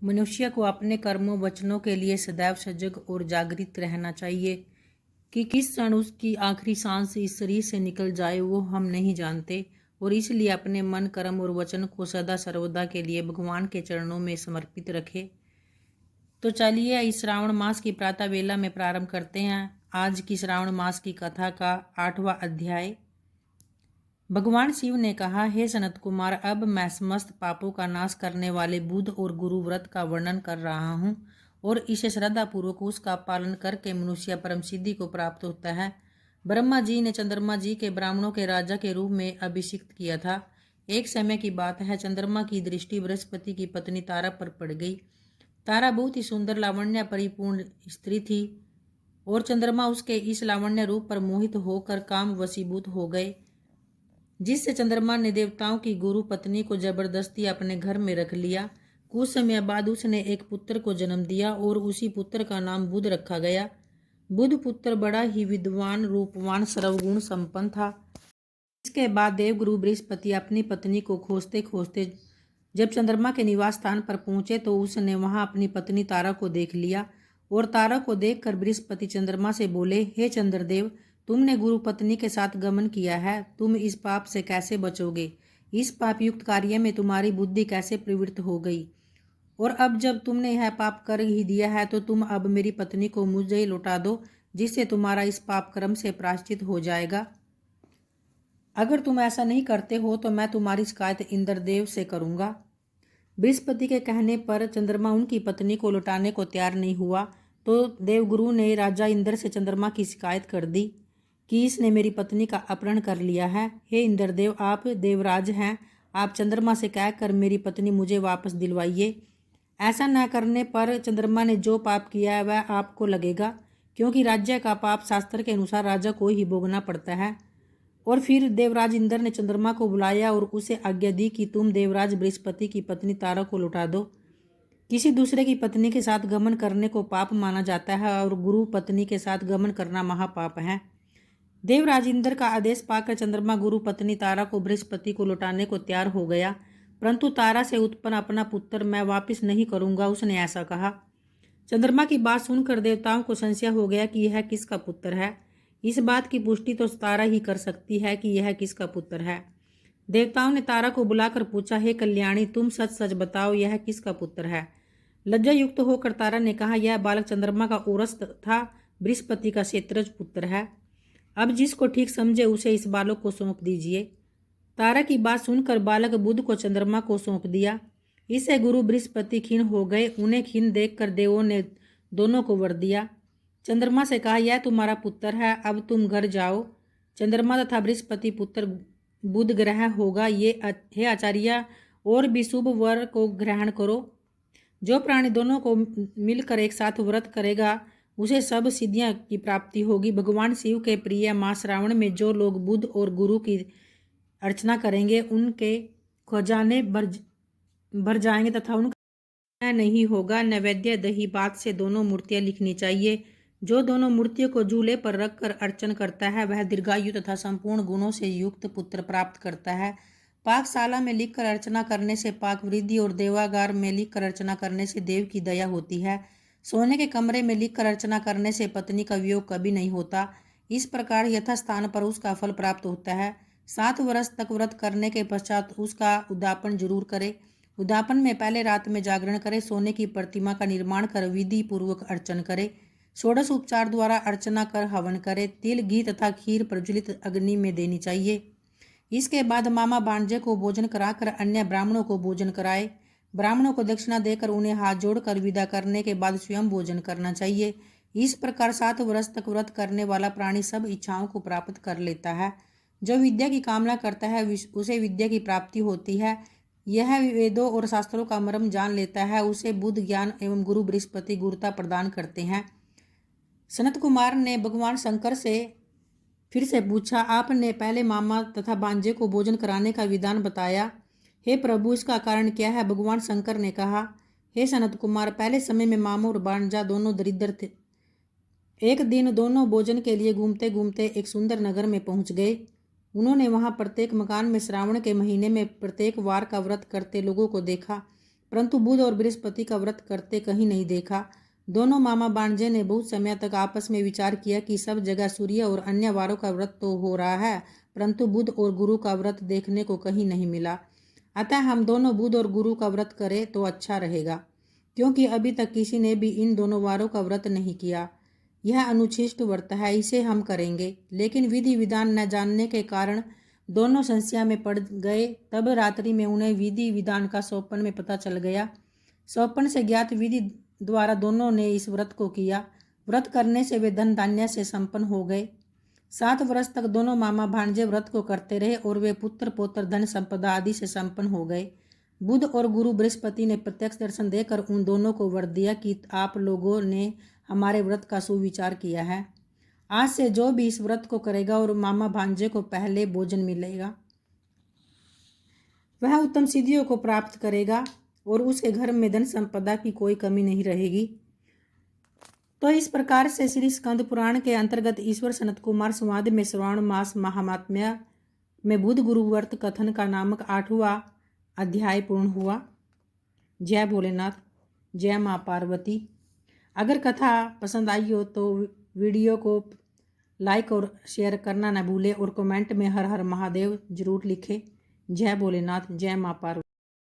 मनुष्य को अपने कर्मों वचनों के लिए सदैव सजग और जागृत रहना चाहिए कि किस क्षण उसकी आखिरी सांस इस शरीर से निकल जाए वो हम नहीं जानते, और इसलिए अपने मन कर्म और वचन को सदा सर्वदा के लिए भगवान के चरणों में समर्पित रखे। तो चलिए इस श्रावण मास की प्रातः वेला में प्रारंभ करते हैं आज की श्रावण मास की कथा का 8वां अध्याय। भगवान शिव ने कहा, हे सनत कुमार, अब मैं समस्त पापों का नाश करने वाले बुध और गुरु व्रत का वर्णन कर रहा हूँ, और इसे श्रद्धा पूर्वक उसका पालन करके मनुष्य परम सिद्धि को प्राप्त होता है। ब्रह्मा जी ने चंद्रमा जी के ब्राह्मणों के राजा के रूप में अभिषिक्त किया था। एक समय की बात है, चंद्रमा की दृष्टि बृहस्पति की पत्नी तारा पर पड़ गई। तारा बहुत ही सुंदर लावण्य परिपूर्ण स्त्री थी, और चंद्रमा उसके इस लावण्य रूप पर मोहित होकर काम वशीभूत हो गए, जिससे चंद्रमा ने देवताओं की गुरु पत्नी को जबरदस्ती अपने घर में रख लिया। कुछ समय बाद उसने एक पुत्र को जन्म दिया और उसी पुत्र का नाम बुध रखा गया। बुध पुत्र बड़ा ही विद्वान, रूपवान, सर्वगुण संपन्न था। इसके बाद देवगुरु बृहस्पति अपनी पत्नी को खोजते खोजते जब चंद्रमा के निवास स्थान पर पहुंचे तो उसने वहां अपनी पत्नी तारा को देख लिया, और तारा को देखकर बृहस्पति चंद्रमा से बोले, हे चंद्रदेव, तुमने गुरु पत्नी के साथ गमन किया है, तुम इस पाप से कैसे बचोगे? इस पाप युक्त कार्य में तुम्हारी बुद्धि कैसे प्रवृत्त हो गई? और अब जब तुमने यह पाप कर ही दिया है तो तुम अब मेरी पत्नी को मुझे लौटा दो, जिससे तुम्हारा इस पाप कर्म से प्रायश्चित हो जाएगा। अगर तुम ऐसा नहीं करते हो तो मैं तुम्हारी शिकायत इंद्रदेव से करूंगा। बृहस्पति के कहने पर चंद्रमा उनकी पत्नी को लौटाने को तैयार नहीं हुआ, तो देवगुरु ने राजा इंद्र से चंद्रमा की शिकायत कर दी कि इसने मेरी पत्नी का अपहरण कर लिया है। हे इंद्रदेव, आप देवराज हैं, आप चंद्रमा से कहकर मेरी पत्नी मुझे वापस दिलवाइए। ऐसा न करने पर चंद्रमा ने जो पाप किया है वह आपको लगेगा, क्योंकि राज्य का पाप शास्त्र के अनुसार राजा को ही भोगना पड़ता है। और फिर देवराज इंद्र ने चंद्रमा को बुलाया और उसे आज्ञा दी कि तुम देवराज बृहस्पति की पत्नी तारा को लौटा दो। किसी दूसरे की पत्नी के साथ गमन करने को पाप माना जाता है, और गुरु पत्नी के साथ गमन करना महापाप है। देवराज इंद्र का आदेश पाकर चंद्रमा गुरु पत्नी तारा को बृहस्पति को लौटाने को तैयार हो गया, परंतु तारा से उत्पन्न अपना पुत्र मैं वापिस नहीं करूंगा, उसने ऐसा कहा। चंद्रमा की बात सुनकर देवताओं को संशय हो गया कि यह किसका पुत्र है। इस बात की पुष्टि तो तारा ही कर सकती है कि यह किसका पुत्र है। देवताओं ने तारा को बुलाकर पूछा, हे कल्याणी, तुम सच सच बताओ, यह किसका पुत्र है? लज्जा युक्त होकर तारा ने कहा, यह बालक चंद्रमा का औरस था बृहस्पति का क्षेत्रज पुत्र है। अब जिसको ठीक समझे उसे इस बालक को सौंप दीजिए। तारा की बात सुनकर बालक बुध को चंद्रमा को सौंप दिया। इससे गुरु बृहस्पति खिन्न हो गए। उन्हें खिन्न देखकर देवों ने दोनों को वर दिया। चंद्रमा से कहा, यह तुम्हारा पुत्र है, अब तुम घर जाओ। चंद्रमा तथा बृहस्पति पुत्र बुध ग्रह होगा। ये हे आचार्य, और भी शुभ वर को ग्रहण करो। जो प्राणी दोनों को मिलकर एक साथ व्रत करेगा उसे सब सिद्धियां की प्राप्ति होगी। भगवान शिव के प्रिय मास श्रावण में जो लोग बुध और गुरु की अर्चना करेंगे उनके खजाने भर जाएंगे तथा उनका नहीं होगा। नैवेद्य दही बात से दोनों मूर्तियां लिखनी चाहिए। जो दोनों मूर्तियों को झूले पर रखकर अर्चन करता है वह दीर्घायु तथा संपूर्ण गुणों से युक्त पुत्र प्राप्त करता है। पाकशाला में लिखकर अर्चना करने से पाक वृद्धि, और देवागार में लिखकर अर्चना करने से देव की दया होती है। सोने के कमरे में लिखकर अर्चना करने से पत्नी का वियोग कभी नहीं होता। इस प्रकार यथास्थान पर उसका फल प्राप्त होता है। 7 वर्ष तक व्रत करने के पश्चात उसका उद्यापन जरूर करे। उद्यापन में पहले रात में जागरण करे, सोने की प्रतिमा का निर्माण कर विधि पूर्वक अर्चन करे, षोडश उपचार द्वारा अर्चना कर हवन करे। तिल, घी तथा खीर प्रज्वलित अग्नि में देनी चाहिए। इसके बाद मामा भांजे को भोजन कराकर अन्य ब्राह्मणों को भोजन कराए। ब्राह्मणों को दक्षिणा देकर उन्हें हाथ जोड़कर विदा करने के बाद स्वयं भोजन करना चाहिए। इस प्रकार 7 वर्ष तक व्रत करने वाला प्राणी सब इच्छाओं को प्राप्त कर लेता है। जो विद्या की कामना करता है उसे विद्या की प्राप्ति होती है। यह वेदों और शास्त्रों का मर्म जान लेता है, उसे बुद्ध ज्ञान एवं गुरु बृहस्पति गुरुता प्रदान करते हैं। सनत कुमार ने भगवान शंकर से फिर से पूछा, आपने पहले मामा तथा भांजे को भोजन कराने का विधान बताया, हे प्रभु, इसका कारण क्या है? भगवान शंकर ने कहा, हे सनत कुमार, पहले समय में मामा और भांजा दोनों दरिद्र थे। एक दिन दोनों भोजन के लिए घूमते घूमते एक सुंदर नगर में पहुंच गए। उन्होंने वहां प्रत्येक मकान में श्रावण के महीने में प्रत्येक वार का व्रत करते लोगों को देखा। परंतु बुध और बृहस्पति का व्रत करते कहीं नहीं देखा। दोनों मामा भांजे ने बहुत समय तक आपस में विचार किया कि सब जगह सूर्य और अन्य वारों का व्रत तो हो रहा है, परंतु बुध और गुरु का व्रत देखने को कहीं नहीं मिला। अतः हम दोनों बुध और गुरु का व्रत करें तो अच्छा रहेगा, क्योंकि अभी तक किसी ने भी इन दोनों वारों का व्रत नहीं किया। यह अनुच्छिष्ट व्रत है, इसे हम करेंगे। लेकिन विधि विधान न जानने के कारण दोनों संशय में पड़ गए। तब रात्रि में उन्हें विधि विधान का स्वप्न में पता चल गया। स्वप्न से ज्ञात विधि द्वारा दोनों ने इस व्रत को किया। व्रत करने से वे धन धान्य से संपन्न हो गए। 7 वर्ष तक दोनों मामा भांजे व्रत को करते रहे और वे पुत्र पौत्र धन संपदा आदि से संपन्न हो गए। बुध और गुरु बृहस्पति ने प्रत्यक्ष दर्शन देकर उन दोनों को वर दिया कि आप लोगों ने हमारे व्रत का सुविचार किया है। आज से जो भी इस व्रत को करेगा और मामा भांजे को पहले भोजन मिलेगा, वह उत्तम सिद्धियों को प्राप्त करेगा और उसके घर में धन संपदा की कोई कमी नहीं रहेगी। तो इस प्रकार से श्री स्कंद पुराण के अंतर्गत ईश्वर सनत कुमार संवाद में श्रावण मास महात्म्य में बुध गुरु व्रत कथन का नामक 8वां अध्याय पूर्ण हुआ। जय भोलेनाथ, जय माँ पार्वती। अगर कथा पसंद आई हो तो वीडियो को लाइक और शेयर करना न भूले और कमेंट में हर हर महादेव जरूर लिखें। जय भोलेनाथ, जय माँ पार्वती।